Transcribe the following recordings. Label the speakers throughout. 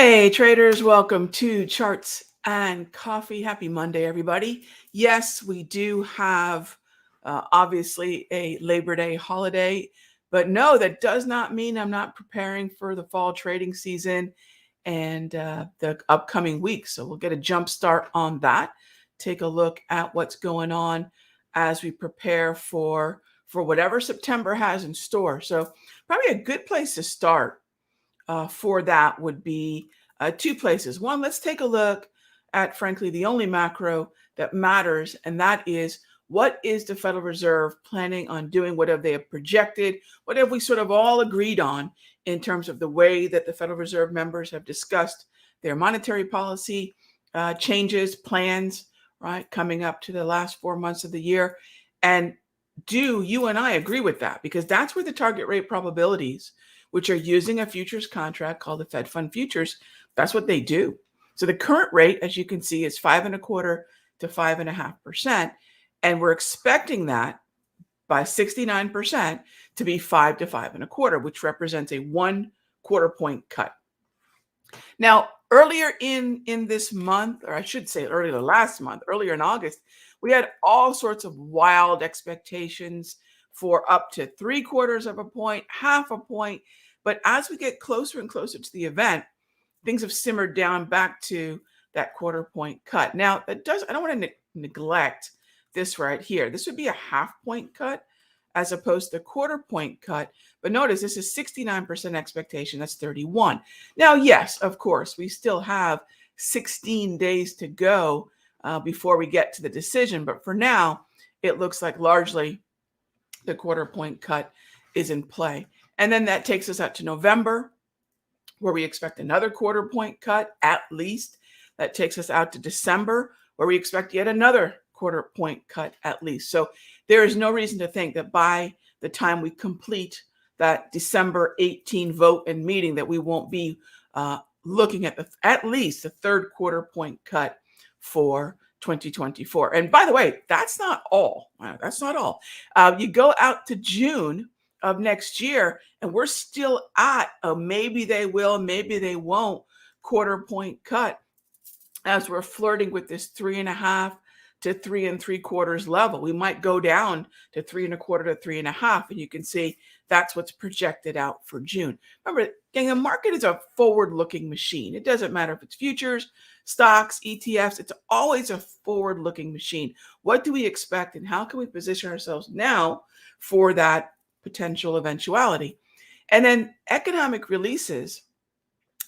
Speaker 1: Hey traders, welcome to Charts and Coffee. Happy Monday, everybody. Yes, we do have obviously a Labor Day holiday, but no, that does not mean I'm not preparing for the fall trading season and the upcoming weeks. So we'll get a jump start on that. Take a look at what's going on as we prepare for whatever September has in store. So probably a good place to start for that would be two places. One, let's take a look at, frankly, the only macro that matters, and that is what is the Federal Reserve planning on doing? What have they projected? What have we sort of all agreed on in terms of the way that the Federal Reserve members have discussed their monetary policy changes, plans, right, coming up to the last 4 months of the year? And do you and I agree with that? Because that's where the target rate probabilities, which are using a futures contract called the Fed Fund Futures, that's what they do. So the current rate, as you can see, is 5.25% to 5.5%. And we're expecting that by 69% to be 5 to 5.25, which represents a 1/4 point cut. Now, earlier in this month, or I should say earlier last month, earlier in August, we had all sorts of wild expectations for up to 3/4 of a point, half a point. But as we get closer and closer to the event, things have simmered down back to that 1/4 point cut. Now, I don't want to neglect this right here. This would be a half point cut as opposed to 1/4 point cut. But notice this is 69% expectation. That's 31. Now, yes, of course, we still have 16 days to go before we get to the decision. But for now, it looks like largely the 1/4 point cut is in play. And then that takes us out to November, where we expect another 1/4 point cut at least. That takes us out to December, where we expect yet another 1/4 point cut at least. So there is no reason to think that by the time we complete that December 18 vote and meeting that we won't be looking at least the third 1/4 point cut for 2024. And by the way, that's not all. That's not all. You go out to June of next year, and we're still at a maybe they will, maybe they won't 1/4 point cut as we're flirting with this 3.5 to 3 3/4 level. We might go down to 3.25 to 3.5, and you can see that's what's projected out for June. Remember, gang, the market is a forward-looking machine. It doesn't matter if it's futures, stocks, ETFs. It's always a forward-looking machine. What do we expect, and how can we position ourselves now for that potential eventuality? And then economic releases,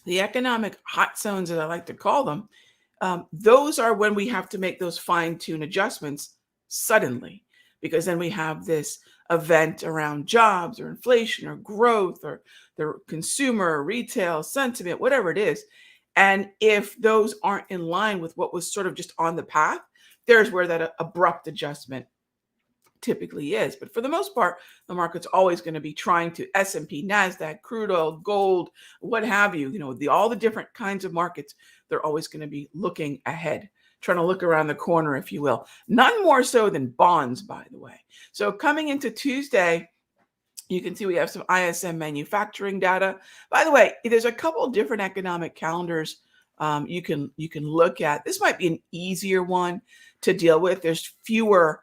Speaker 1: the economic hot zones, as I like to call them, those are when we have to make those fine-tune adjustments suddenly, because then we have this event around jobs or inflation or growth or the consumer, retail sentiment, whatever it is. And if those aren't in line with what was sort of just on the path, there's where that abrupt adjustment typically is. But for the most part, the market's always going to be trying to S&P, NASDAQ, crude oil, gold, what have you, all the different kinds of markets, they're always going to be looking ahead, trying to look around the corner, if you will. None more so than bonds, by the way. So coming into Tuesday, you can see we have some ISM manufacturing data. By the way, there's a couple of different economic calendars you can look at. This might be an easier one to deal with. There's fewer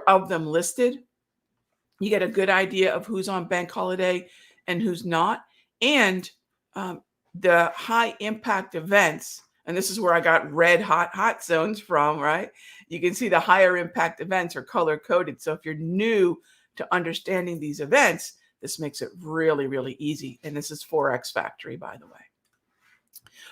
Speaker 1: of them listed. You get a good idea of who's on bank holiday and who's not. And the high impact events, and this is where I got red hot zones from, right? You can see the higher impact events are color coded. So if you're new to understanding these events, this makes it really, really easy. And this is Forex Factory, by the way.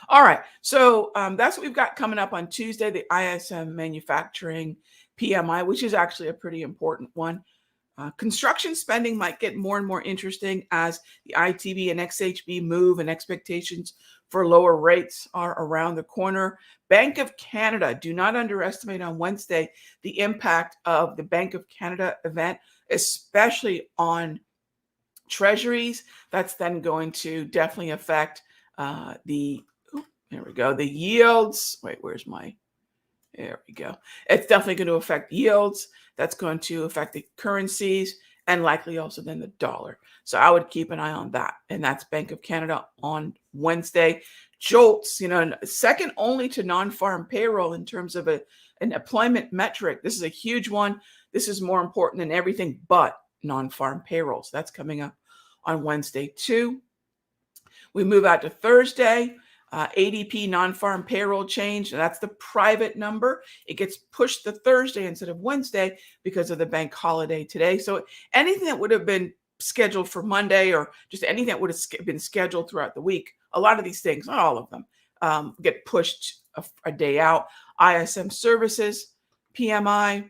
Speaker 1: All right, so that's what we've got coming up on Tuesday, the ISM manufacturing PMI, which is actually a pretty important one. Construction spending might get more and more interesting as the ITB and XHB move and expectations for lower rates are around the corner. Bank of Canada, do not underestimate on Wednesday the impact of the Bank of Canada event, especially on treasuries. That's then going to definitely affect the yields. Wait, there we go. It's definitely going to affect yields. That's going to affect the currencies. and likely also then the dollar. So I would keep an eye on that. And that's Bank of Canada on Wednesday. Jolts, second only to non-farm payroll in terms of an employment metric. This is a huge one. This is more important than everything but non-farm payroll. So that's coming up on Wednesday too. We move out to Thursday. ADP non-farm payroll change. That's the private number. It gets pushed to Thursday instead of Wednesday because of the bank holiday today. So anything that would have been scheduled for Monday or just anything that would have been scheduled throughout the week, a lot of these things, not all of them, get pushed a day out. ISM services, PMI,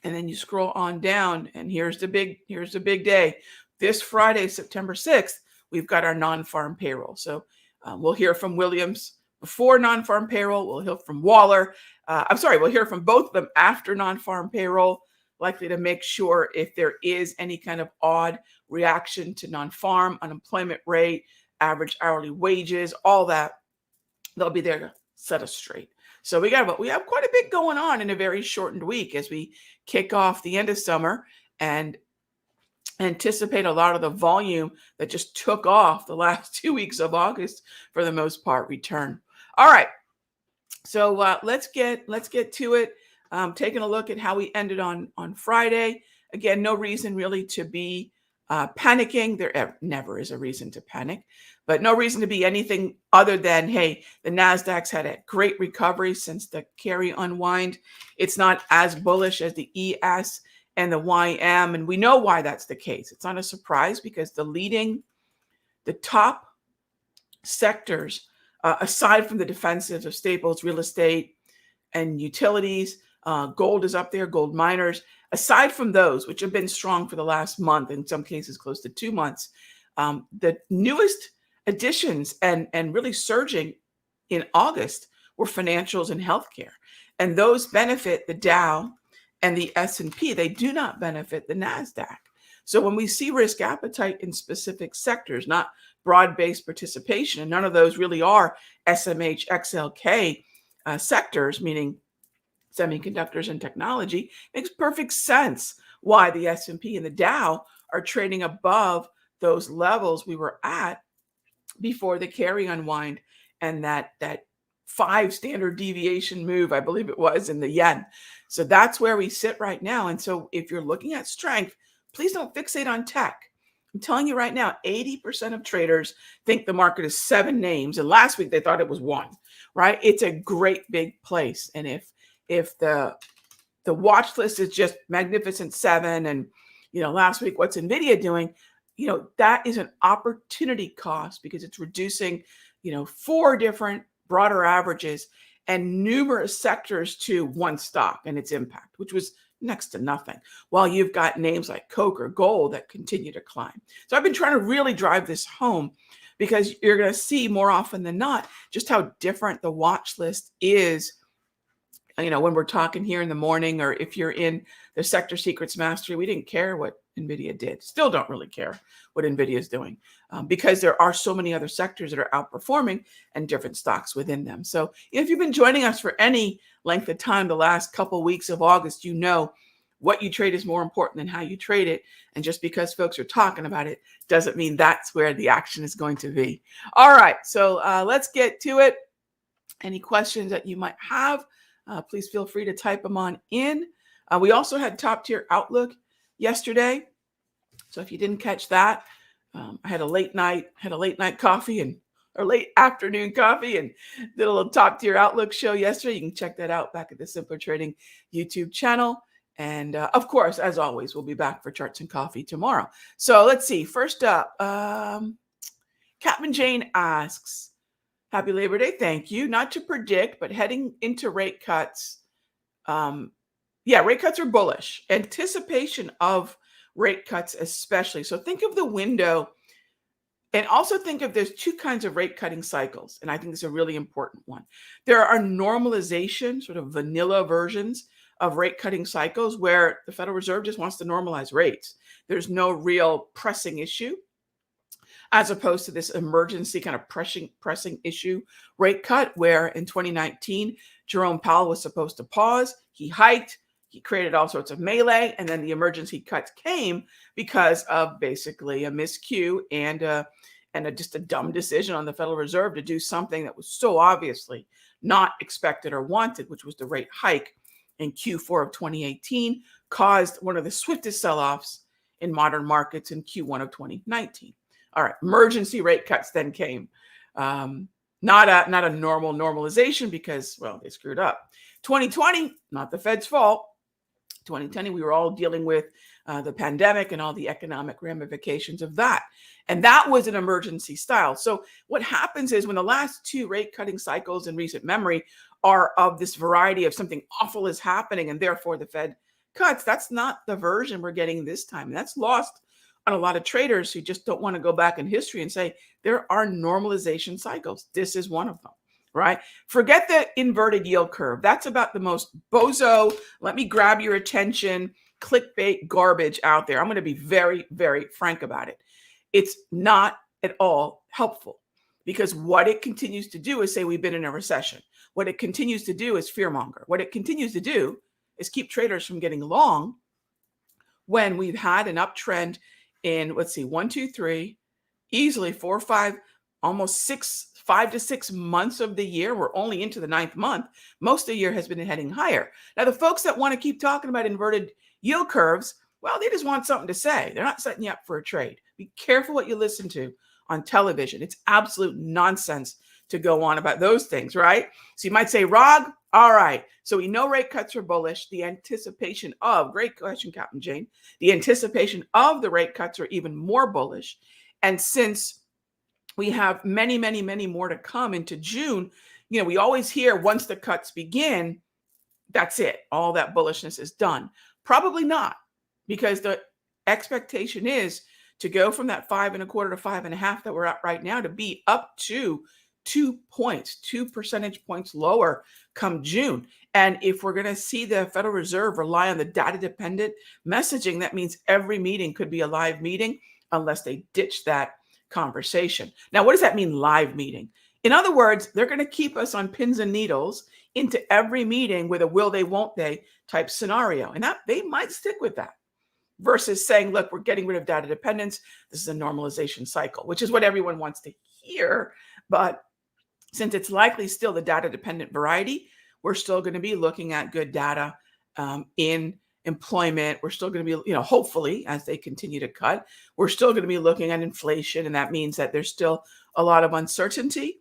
Speaker 1: and then you scroll on down, and here's the big day. This Friday, September 6th, we've got our non-farm payroll. So we'll hear from Williams before non-farm payroll. We'll hear from Waller. We'll hear from both of them after non-farm payroll, likely to make sure if there is any kind of odd reaction to non-farm, unemployment rate, average hourly wages, all that. They'll be there to set us straight. So we have quite a bit going on in a very shortened week as we kick off the end of summer and anticipate a lot of the volume that just took off the last 2 weeks of August for the most part return. All right. So let's get to it. Taking a look at how we ended on Friday. Again, no reason really to be panicking. There never is a reason to panic, but no reason to be anything other than, hey, the NASDAQ's had a great recovery since the carry unwind. It's not as bullish as the ES and the YM, and we know why that's the case. It's not a surprise because the top sectors, aside from the defensives of staples, real estate, and utilities, gold is up there, gold miners. Aside from those, which have been strong for the last month, in some cases close to 2 months, the newest additions and really surging in August were financials and healthcare. And those benefit the Dow and the S&P. They do not benefit the NASDAQ. So when we see risk appetite in specific sectors, not broad-based participation, and none of those really are SMH, XLK sectors, meaning semiconductors and technology, makes perfect sense why the S&P and the Dow are trading above those levels we were at before the carry unwind and that 5 standard deviation move, I believe it was, in the yen. So that's where we sit right now. And so if you're looking at strength, please don't fixate on tech. I'm telling you right now, 80% of traders think the market is 7 names. And last week they thought it was 1, right? It's a great big place. And if the watch list is just Magnificent 7 and, last week, what's NVIDIA doing? That is an opportunity cost because it's reducing, 4 different broader averages and numerous sectors to one stock and its impact, which was next to nothing, while you've got names like Coke or gold that continue to climb. So I've been trying to really drive this home because you're going to see more often than not just how different the watch list is. When we're talking here in the morning, or if you're in the Sector Secrets Mastery, we didn't care what NVIDIA did. Still don't really care what NVIDIA is doing because there are so many other sectors that are outperforming and different stocks within them. So if you've been joining us for any length of time the last couple weeks of August, what you trade is more important than how you trade it. And just because folks are talking about it doesn't mean that's where the action is going to be. All right, so let's get to it. Any questions that you might have, please feel free to type them on in. We also had top tier outlook yesterday. So if you didn't catch that, I had a late night coffee or late afternoon coffee and did a little top tier outlook show yesterday. You can check that out back at the Simpler Trading YouTube channel. And of course, as always, we'll be back for Charts and Coffee tomorrow. So let's see. First up, Captain Jane asks, happy Labor Day. Thank you. Not to predict, but heading into rate cuts. Rate cuts are bullish. Anticipation of rate cuts especially. So think of the window and also think of there's 2 kinds of rate cutting cycles. And I think it's a really important one. There are normalization, sort of vanilla versions of rate cutting cycles where the Federal Reserve just wants to normalize rates. There's no real pressing issue, as opposed to this emergency kind of pressing issue rate cut where in 2019, Jerome Powell was supposed to pause. He hiked. he created all sorts of melee, and then the emergency cuts came because of basically a miscue and just a dumb decision on the Federal Reserve to do something that was so obviously not expected or wanted, which was the rate hike in Q4 of 2018, caused one of the swiftest sell-offs in modern markets in Q1 of 2019. All right, emergency rate cuts then came. Not a normal normalization because, well, they screwed up. 2020, not the Fed's fault. 2020, we were all dealing with the pandemic and all the economic ramifications of that. And that was an emergency style. So what happens is when the last two rate cutting cycles in recent memory are of this variety of something awful is happening and therefore the Fed cuts, that's not the version we're getting this time. And that's lost on a lot of traders who just don't want to go back in history and say there are normalization cycles. This is one of them. Right? Forget the inverted yield curve. That's about the most bozo, let me grab your attention, clickbait garbage out there. I'm going to be very, very frank about it. It's not at all helpful because what it continues to do is say we've been in a recession. What it continues to do is fearmonger. What it continues to do is keep traders from getting long when we've had an uptrend in, let's see, 1, 2, 3, easily 4, 5, almost 5 to 6 months of the year. We're only into the 9th month. Most of the year has been heading higher. Now, the folks that want to keep talking about inverted yield curves, well, they just want something to say. They're not setting you up for a trade. Be careful what you listen to on television. It's absolute nonsense to go on about those things, right? So you might say, Rog, all right. So we know rate cuts are bullish. The anticipation of, great question, Captain Jane, the anticipation of the rate cuts are even more bullish. And since we have many, many, many more to come into June, we always hear once the cuts begin, that's it. All that bullishness is done. Probably not, because the expectation is to go from that 5.25 to 5.5 that we're at right now to be up to 2 percentage points lower come June. And if we're going to see the Federal Reserve rely on the data-dependent messaging, that means every meeting could be a live meeting unless they ditch that conversation. Now, what does that mean, live meeting? In other words, they're going to keep us on pins and needles into every meeting with a will they, won't they type scenario. And that they might stick with that versus saying, look, we're getting rid of data dependence. This is a normalization cycle, which is what everyone wants to hear. But since it's likely still the data dependent variety, we're still going to be looking at good data in employment. We're still going to be, hopefully, as they continue to cut, we're still going to be looking at inflation. And that means that there's still a lot of uncertainty.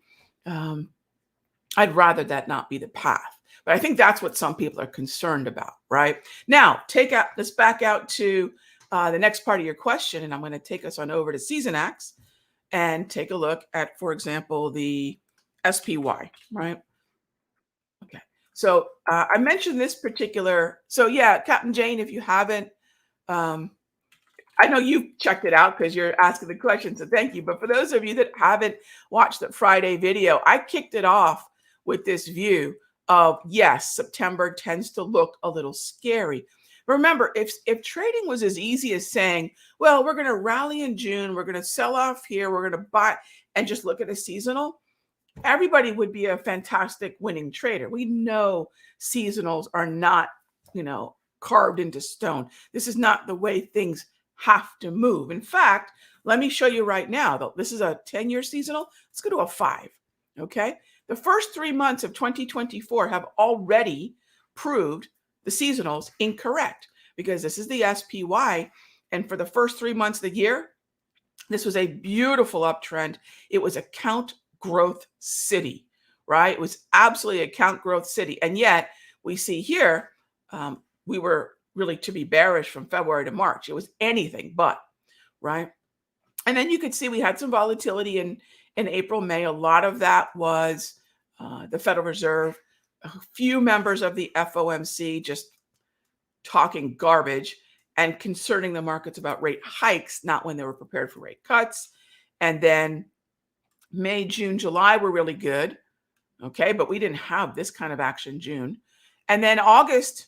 Speaker 1: I'd rather that not be the path. But I think that's what some people are concerned about, right? Now, let's back out to the next part of your question. And I'm going to take us on over to Seasonax and take a look at, for example, the SPY, right? Okay. So I mentioned this particular. So yeah, Captain Jane, if you haven't, I know you've checked it out because you're asking the question. So thank you. But for those of you that haven't watched the Friday video, I kicked it off with this view of, yes, September tends to look a little scary. Remember, if trading was as easy as saying, well, we're going to rally in June, we're going to sell off here, we're going to buy and just look at a seasonal, everybody would be a fantastic winning trader. We know seasonals are not, carved into stone. This is not the way things have to move. In fact, let me show you right now, though. This is a 10-year seasonal. Let's go to a 5. Okay. The first 3 months of 2024 have already proved the seasonals incorrect because this is the SPY. And for the first 3 months of the year, this was a beautiful uptrend. It was a count growth city, right? It was absolutely a count growth city. And yet we see here, we were really to be bearish from February to March. It was anything but, right? And then you could see we had some volatility in April, May. A lot of that was the Federal Reserve, a few members of the FOMC just talking garbage and concerning the markets about rate hikes, not when they were prepared for rate cuts. And then May, June, July were really good. Okay, but we didn't have this kind of action June. And then August,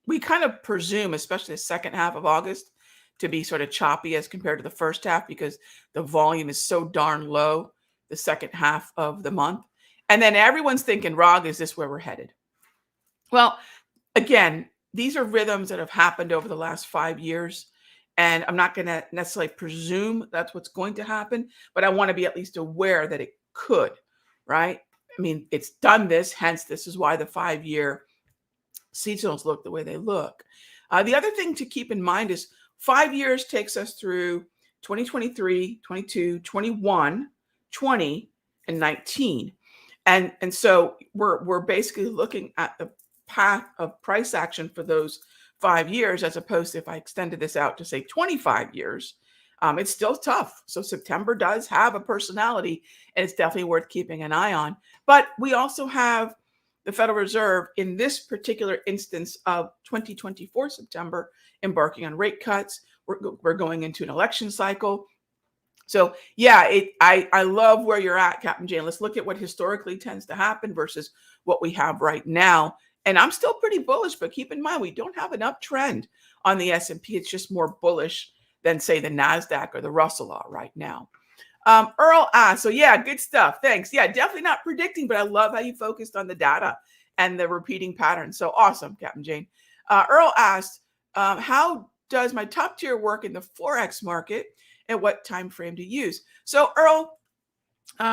Speaker 1: we kind of presume, especially the second half of August, to be sort of choppy as compared to the first half because the volume is so darn low the second half of the month. And then everyone's thinking, Rog, is this where we're headed? Well, again, these are rhythms that have happened over the last 5 years. And I'm not going to necessarily presume that's what's going to happen, but I want to be at least aware that it could, right? I mean, it's done this, hence, this is why the 5 year seasonals look the way they look. The other thing to keep in mind is 5 years takes us through 2023, 22, 21, 20, and 19. And so we're basically looking at the path of price action for those 5 years, as opposed to if I extended this out to say 25 years. It's still tough. So September does have a personality, and it's definitely worth keeping an eye on. But we also have the Federal Reserve in this particular instance of 2024 September embarking on rate cuts. We're going into an election cycle. So yeah, I love where you're at, Captain Jane. Let's look at what historically tends to happen versus what we have right now. And I'm still pretty bullish, but keep in mind we don't have an uptrend on the S&P. It's just more bullish than say the NASDAQ or the Russell are right now. Earl asked, so yeah, good stuff. Thanks. Yeah, definitely not predicting, but I love how you focused on the data and the repeating patterns. So awesome, Captain Jane. Earl asked, how does my top tier work in the Forex market and what time frame to use? So Earl,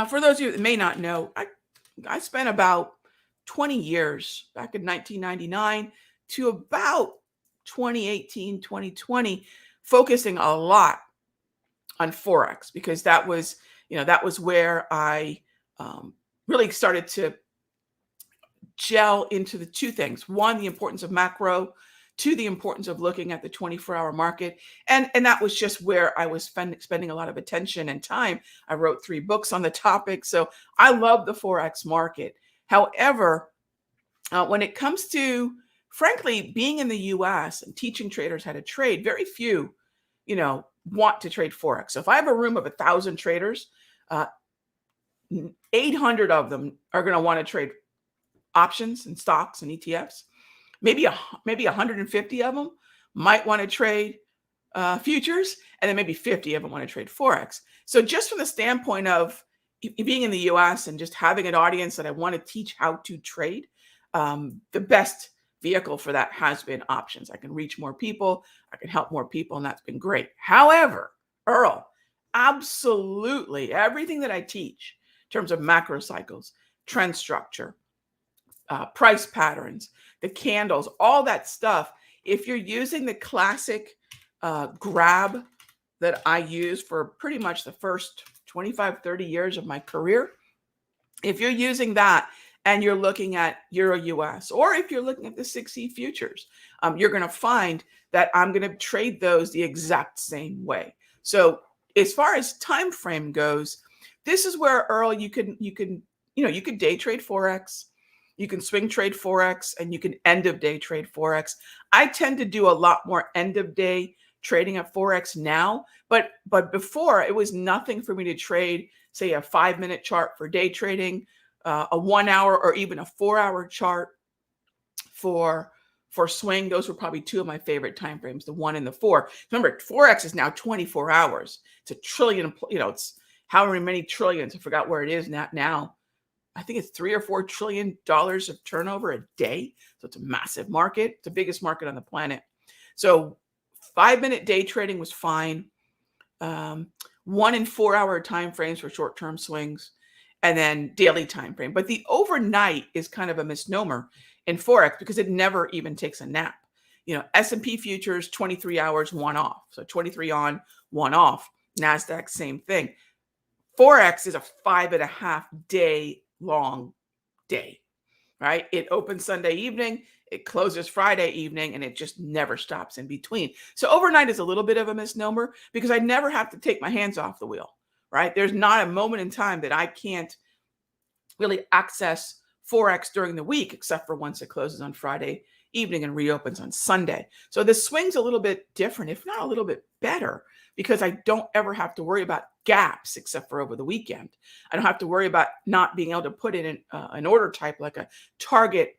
Speaker 1: for those of you that may not know, I spent about 20 years back in 1999 to about 2018, 2020, focusing a lot on Forex, because that was where I really started to gel into the two things. One, the importance of macro. Two, the importance of looking at the 24-hour market. And that was just where I was spending a lot of attention and time. I wrote 3 books on the topic. So I love the Forex market. However, when it comes to, frankly, being in the US and teaching traders how to trade, very few, want to trade Forex. So if I have a room of 1,000 traders, 800 of them are going to want to trade options and stocks and ETFs. Maybe 150 of them might want to trade futures, and then maybe 50 of them want to trade Forex. So just from the standpoint of being in the US and just having an audience that I want to teach how to trade, the best vehicle for that has been options. I can reach more people, I can help more people, and that's been great. However, Earl, absolutely everything that I teach in terms of macro cycles, trend structure, price patterns, the candles, all that stuff, if you're using the classic grab that I use for pretty much the first 25, 30 years of my career, if you're using that and you're looking at Euro US, or if you're looking at the 6E futures, you're going to find that I'm going to trade those the exact same way. So as far as time frame goes, this is where, Earl, you can day trade Forex, you can swing trade Forex, and you can end of day trade Forex. I tend to do a lot more end of day trading at Forex now, but before it was nothing for me to trade, say, a 5-minute chart for day trading, a 1 hour or even a 4-hour chart for swing. Those were probably 2 of my favorite time frames, the 1 and the 4. Remember, Forex is now 24 hours. It's a trillion, it's however many trillions. I forgot where it is now. I think it's $3 or $4 trillion of turnover a day. So it's a massive market. It's the biggest market on the planet. So 5-minute day trading was fine. 1 and 4-hour time frames for short-term swings, and then daily time frame. But the overnight is kind of a misnomer in Forex because it never even takes a nap. S&P futures, 23 hours, 1 off. So 23 on, 1 off. NASDAQ, same thing. Forex is a 5.5 day long day, right? It opens Sunday evening, it closes Friday evening, and it just never stops in between. So overnight is a little bit of a misnomer because I never have to take my hands off the wheel, right? There's not a moment in time that I can't really access Forex during the week, except for once it closes on Friday evening and reopens on Sunday. So the swing's a little bit different, if not a little bit better, because I don't ever have to worry about gaps except for over the weekend. I don't have to worry about not being able to put in an order type like a target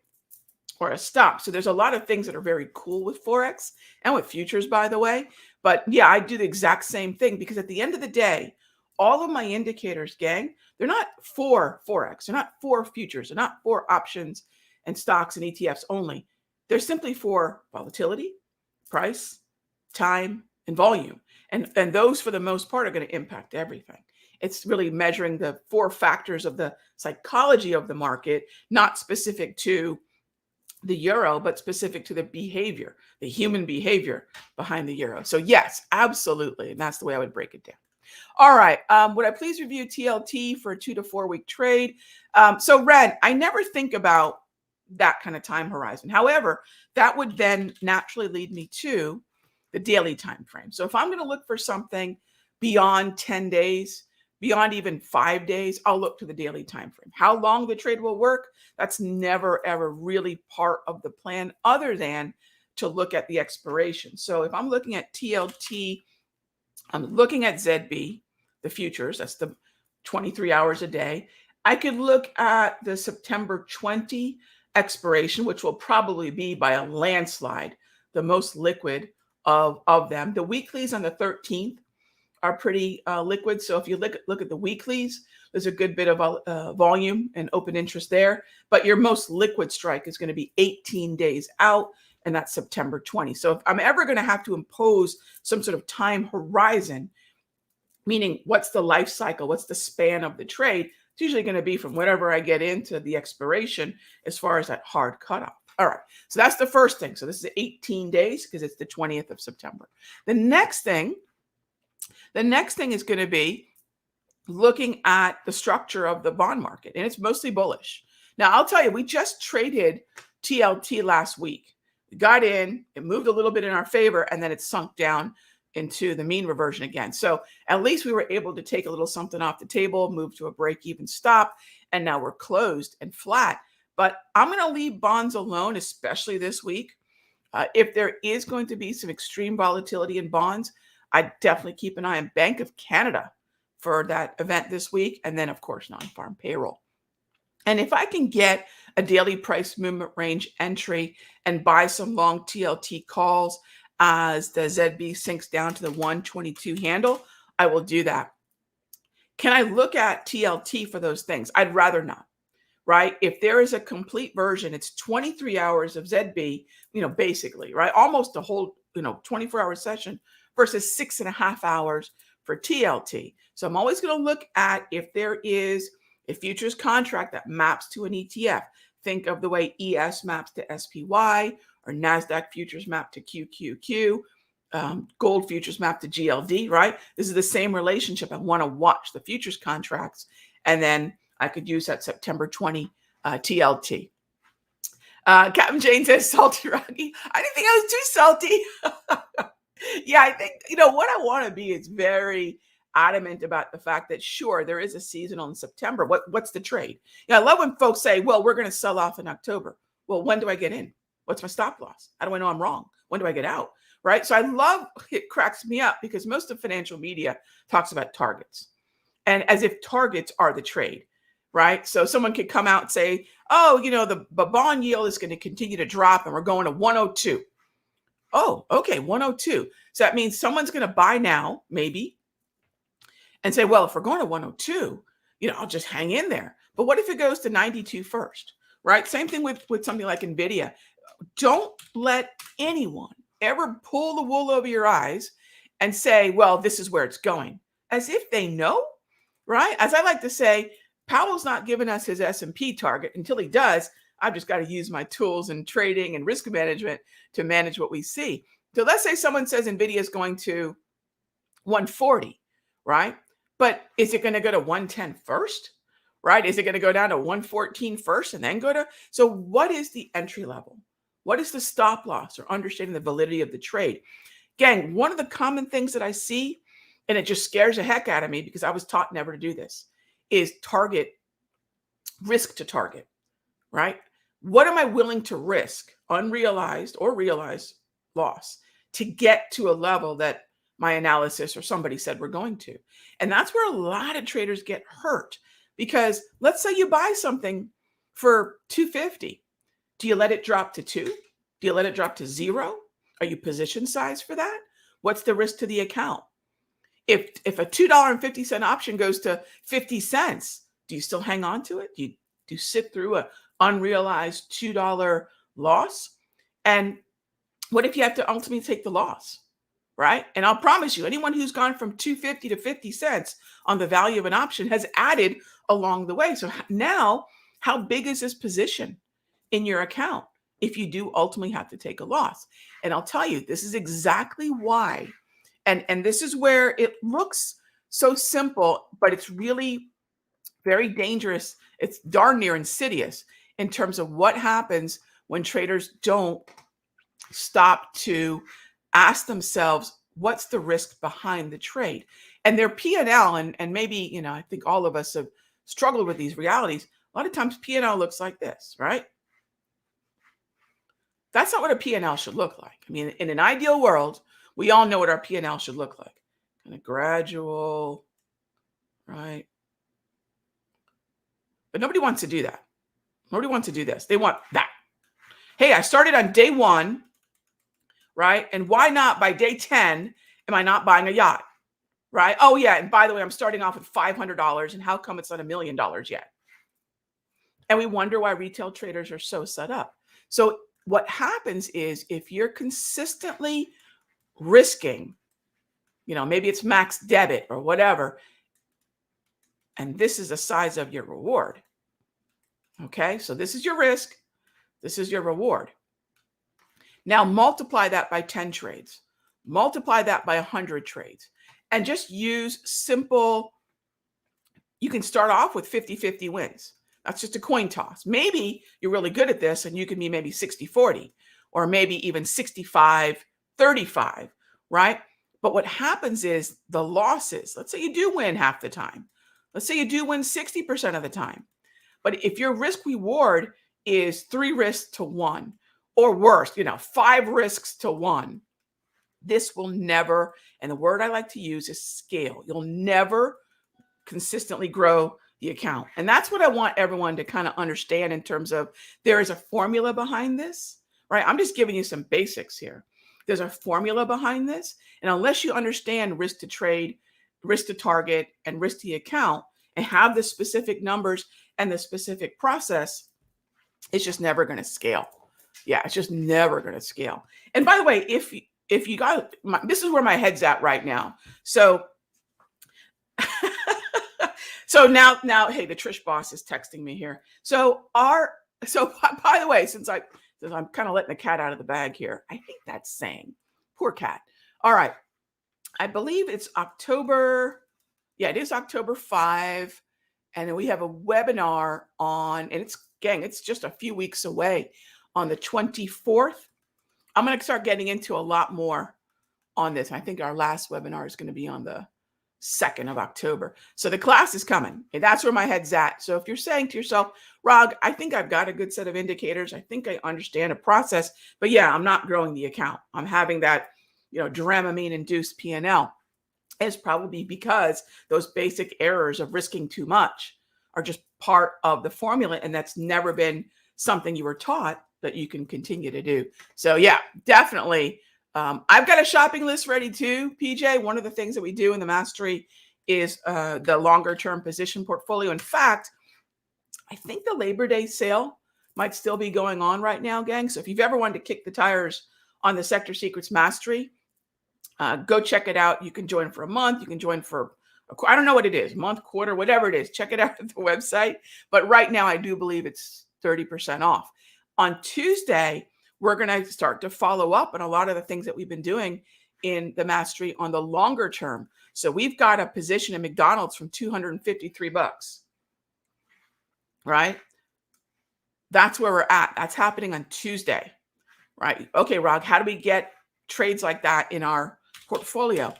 Speaker 1: or a stop. So there's a lot of things that are very cool with Forex and with futures, by the way. But yeah, I do the exact same thing because at the end of the day, all of my indicators, gang, they're not for Forex. They're not for futures. They're not for options and stocks and ETFs only. They're simply for volatility, price, time, and volume. And those, for the most part, are going to impact everything. It's really measuring the 4 factors of the psychology of the market, not specific to the euro, but specific to the behavior, the human behavior behind the euro. So yes, absolutely. And that's the way I would break it down. All right. Would I please review TLT for a 2 to 4 week trade? So Ren, I never think about that kind of time horizon. However, that would then naturally lead me to the daily time frame. So if I'm going to look for something beyond 10 days, beyond even 5 days, I'll look to the daily time frame. How long the trade will work, that's never, ever really part of the plan other than to look at the expiration. So if I'm looking at TLT, I'm looking at ZB, the futures, that's the 23 hours a day. I could look at the September 20 expiration, which will probably be by a landslide, the most liquid of them. The weeklies on the 13th are pretty liquid. So if you look at the weeklies, there's a good bit of volume and open interest there. But your most liquid strike is going to be 18 days out, and that's September 20. So if I'm ever going to have to impose some sort of time horizon, meaning what's the life cycle, what's the span of the trade, it's usually going to be from whenever I get into the expiration as far as that hard cutoff. All right, so that's the first thing. So this is 18 days because it's the 20th of September. The next thing is going to be looking at the structure of the bond market, and it's mostly bullish. Now, I'll tell you, we just traded TLT last week. We got in, it moved a little bit in our favor, and then it sunk down into the mean reversion again. So at least we were able to take a little something off the table, move to a break-even stop, and now we're closed and flat. But I'm going to leave bonds alone, especially this week. If there is going to be some extreme volatility in bonds, I'd definitely keep an eye on Bank of Canada for that event this week. And then, of course, non-farm payroll. And if I can get a daily price movement range entry and buy some long TLT calls as the ZB sinks down to the 122 handle, I will do that. Can I look at TLT for those things? I'd rather not, right? If there is a complete version, it's 23 hours of ZB, basically, right? Almost a whole, 24-hour session versus 6.5 hours for TLT. So I'm always going to look at if there is a futures contract that maps to an ETF. Think of the way ES maps to SPY or NASDAQ futures map to QQQ, gold futures map to GLD, right? This is the same relationship. I want to watch the futures contracts, and then I could use that September 20 TLT. Captain Jane says, salty Raghee. I didn't think I was too salty. Yeah, I think, what I want to be is very adamant about the fact that, sure, there is a seasonal in September. What's the trade? I love when folks say, well, we're going to sell off in October. Well, when do I get in? What's my stop loss? How do I know I'm wrong? When do I get out? Right? So I love, it cracks me up because most of financial media talks about targets, and as if targets are the trade, right? So someone could come out and say, oh, the bond yield is going to continue to drop and we're going to 102. Oh, okay, 102. So that means someone's going to buy now, maybe, and say, well, if we're going to 102, I'll just hang in there. But what if it goes to 92 first, right? Same thing with something like NVIDIA. Don't let anyone ever pull the wool over your eyes and say, well, this is where it's going, as if they know, right? As I like to say, Powell's not giving us his S&P target. Until he does, I've just got to use my tools in trading and risk management to manage what we see. So let's say someone says NVIDIA is going to 140, right? But is it going to go to 110 first, right? Is it going to go down to 114 first and then go to? So what is the entry level? What is the stop loss, or understanding the validity of the trade? Gang, one of the common things that I see, and it just scares the heck out of me because I was taught never to do this, is risk to target, right? What am I willing to risk, unrealized or realized loss, to get to a level that my analysis or somebody said we're going to? And that's where a lot of traders get hurt, because let's say you buy something for 250. Do you let it drop to 2? Do you let it drop to 0? Are you position size for that? What's the risk to the account? If a $2.50 option goes to 50 cents, do you still hang on to it? Do you sit through a unrealized $2 loss? And what if you have to ultimately take the loss, right? And I'll promise you, anyone who's gone from 250 to 50 cents on the value of an option has added along the way. So now, how big is this position in your account if you do ultimately have to take a loss? And I'll tell you, this is exactly why. And this is where it looks so simple, but it's really very dangerous. It's darn near insidious in terms of what happens when traders don't stop to ask themselves, what's the risk behind the trade? And their P&L, and maybe, I think all of us have struggled with these realities. A lot of times P&L looks like this, right? That's not what a P&L should look like. I mean, in an ideal world, we all know what our P&L should look like. Kind of gradual, right? But nobody wants to do that. Nobody wants to do this. They want that. Hey, I started on day 1, right? And why not by day 10, am I not buying a yacht, right? Oh yeah, and by the way, I'm starting off with $500, and how come it's not $1 million yet? And we wonder why retail traders are so set up. So what happens is if you're consistently risking, maybe it's max debit or whatever, and this is the size of your reward. Okay, so this is your risk, this is your reward. Now multiply that by 10 trades, multiply that by 100 trades, and just use simple, you can start off with 50-50 wins. That's just a coin toss. Maybe you're really good at this and you can be maybe 60-40 or maybe even 65-35, right? But what happens is the losses, let's say you do win half the time. Let's say you do win 60% of the time. But if your risk reward is 3 risks to 1 or worse, 5 risks to 1, this will never, and the word I like to use is scale. You'll never consistently grow the account. And that's what I want everyone to kind of understand in terms of there is a formula behind this, right? I'm just giving you some basics here. There's a formula behind this. And unless you understand risk to trade, risk to target, and risk to the account, and have the specific numbers and the specific process, it's just never going to scale. Yeah, it's just never going to scale. And by the way, if you got, this is where my head's at right now. So, so now, hey, the Trish boss is texting me here. So by the way, since I'm kind of letting the cat out of the bag here, I hate that saying, poor cat. All right. I believe it's October. Yeah, it is October 5. And then we have a webinar on, and it's just a few weeks away on the 24th. I'm going to start getting into a lot more on this. I think our last webinar is going to be on the 2nd of October. So the class is coming. And that's where my head's at. So if you're saying to yourself, Rag, I think I've got a good set of indicators. I think I understand a process, but yeah, I'm not growing the account. I'm having that, Dramamine induced P&L. It's probably because those basic errors of risking too much are just part of the formula. And that's never been something you were taught that you can continue to do. So yeah, definitely. I've got a shopping list ready too, PJ. One of the things that we do in the mastery is the longer term position portfolio. In fact, I think the Labor Day sale might still be going on right now, gang. So if you've ever wanted to kick the tires on the Sector Secrets Mastery, go check it out. You can join for a month. You can join for, I don't know what it is, month, quarter, whatever it is. Check it out at the website. But right now, I do believe it's 30% off. On Tuesday, we're going to start to follow up on a lot of the things that we've been doing in the mastery on the longer term. So we've got a position in McDonald's from $253, right? That's where we're at. That's happening on Tuesday, right? Okay, Rog, how do we get trades like that in our portfolio?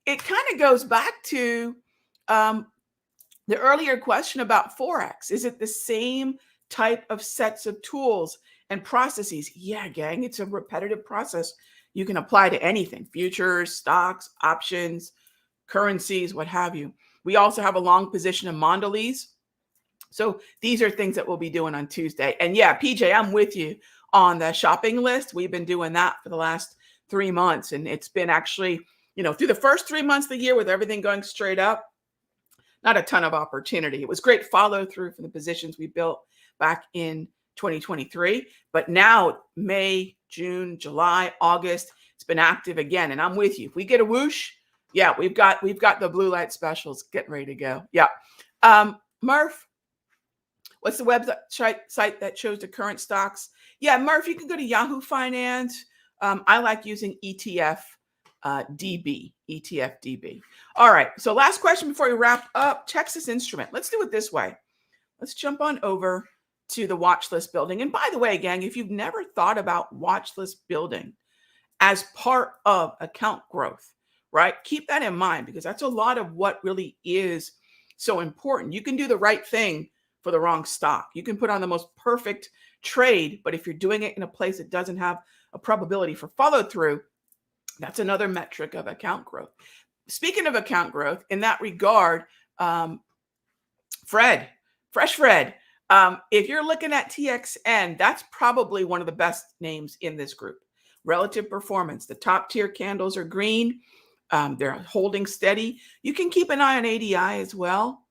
Speaker 1: It kind of goes back to the earlier question about Forex. Is it the same type of sets of tools and processes? Yeah, gang, it's a repetitive process. You can apply to anything, futures, stocks, options, currencies, what have you. We also have a long position in Mondelez. So these are things that we'll be doing on Tuesday. And yeah, PJ, I'm with you on the shopping list. We've been doing that for the last 3 months. And it's been actually, through the first 3 months of the year with everything going straight up, not a ton of opportunity. It was great follow through from the positions we built back in 2023. But now May, June, July, August, it's been active again. And I'm with you. If we get a whoosh, yeah, we've got the blue light specials getting ready to go. Yeah. Murph, what's the website site that shows the current stocks? Yeah, Murph, you can go to Yahoo Finance. I like using ETF DB, ETF DB. All right. So last question before we wrap up, Texas Instrument. Let's do it this way. Let's jump on over to the watch list building. And by the way, gang, if you've never thought about watch list building as part of account growth, right? Keep that in mind, because that's a lot of what really is so important. You can do the right thing for the wrong stock. You can put on the most perfect trade, but if you're doing it in a place that doesn't have a probability for follow through, that's another metric of account growth. Speaking of account growth, in that regard, Fresh Fred, if you're looking at TXN, that's probably one of the best names in this group. Relative performance. The top tier candles are green. They're holding steady. You can keep an eye on ADI as well.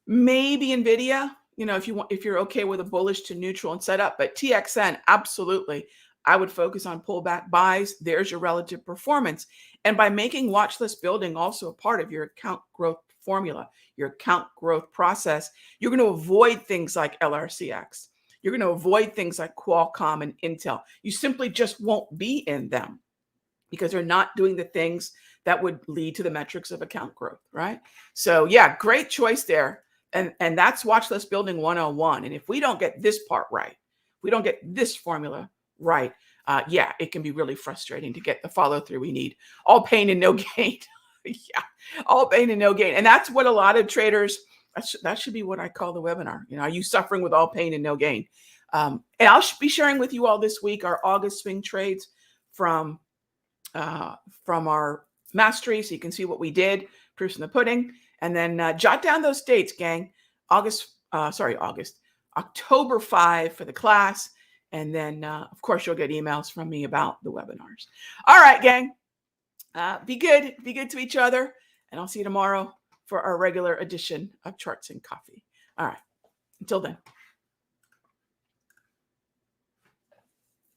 Speaker 1: Maybe NVIDIA, if you're okay with a bullish to neutral and setup, but TXN, absolutely. I would focus on pullback buys. There's your relative performance. And by making watch list building also a part of your account growth formula, your account growth process, you're going to avoid things like LRCX. You're going to avoid things like Qualcomm and Intel. You simply just won't be in them because they're not doing the things that would lead to the metrics of account growth, right? So yeah, great choice there. And that's watch list building 101. And if we don't get this part right, we don't get this formula right, yeah, it can be really frustrating to get the follow through we need. All pain and no gain. Yeah, all pain and no gain. And that's what a lot of traders, that should be what I call the webinar. Are you suffering with all pain and no gain? And I'll be sharing with you all this week our August swing trades from our mastery, so you can see what we did, proofs in the pudding. And then jot down those dates, gang. October 5 for the class. And then, of course, you'll get emails from me about the webinars. All right, gang. Be good. Be good to each other. And I'll see you tomorrow for our regular edition of Charts and Coffee. All right. Until then.